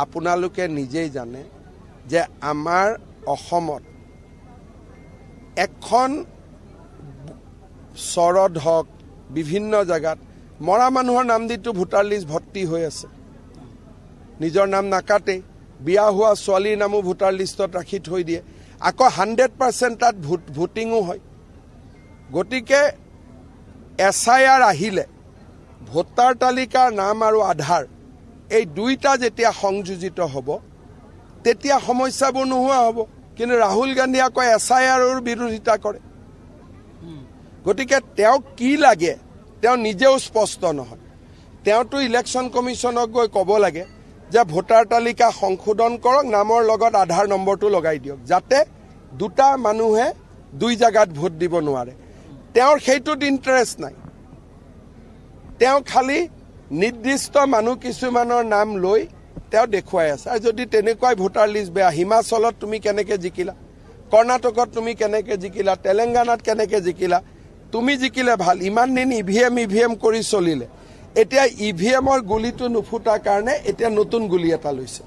আপোনালোকে নিজেই জানে যে আমাৰ অসমত এখন চৰদ হওক বিভিন্ন জায়গাত মৰা মানুহৰ নাম দিটো ভোটাৰ লিষ্ট ভৰ্তি হৈ আছে। নিজৰ নাম নাকাটে, বিয়া হোৱা ছোৱালীৰ নামো ভোটাৰ লিষ্টত ৰাখি থৈ দিয়ে। আকৌ 100% তাত ভোটিংও হয়। গতিকে SIR আহিলে ভোটাৰ তালিকাৰ নাম আৰু আধাৰ এই দুইটা যেতিয়া সংযোজিত হ'ব তেতিয়া সমস্যাবোৰ নোহোৱা হ'ব। কিন্তু ৰাহুল গান্ধী আকৌ SIRৰ বিৰোধিতা কৰে। গতিকে তেওঁক কি লাগে তেওঁ নিজেও স্পষ্ট নহয়। তেওঁতো ইলেকশ্যন কমিশ্যনক গৈ ক'ব লাগে যে ভোটাৰ তালিকা সংশোধন কৰক, নামৰ লগত আধাৰ নম্বৰটো লগাই দিয়ক, যাতে দুটা মানুহে দুই জায়গাত ভোট দিব নোৱাৰে। তেওঁৰ সেইটোত ইণ্টাৰেষ্ট নাই। তেওঁ খালি নিৰ্দিষ্ট মানুহ কিছুমানৰ নাম লৈ তেওঁ দেখুৱাই আছে। আৰু যদি তেনেকুৱাই ভোটাৰ লিষ্ট বেয়া, হিমাচলত তুমি কেনেকৈ জিকিলা, কৰ্ণাটকত তুমি কেনেকৈ জিকিলা, তেলেংগানাত কেনেকৈ জিকিলা, তুমি জিকিলে ভাল। ইমান দিন EVM কৰি চলিলে, এতিয়া EVMৰ গুলিটো নুফুটাৰ কাৰণে এতিয়া নতুন গুলি এটা লৈছে।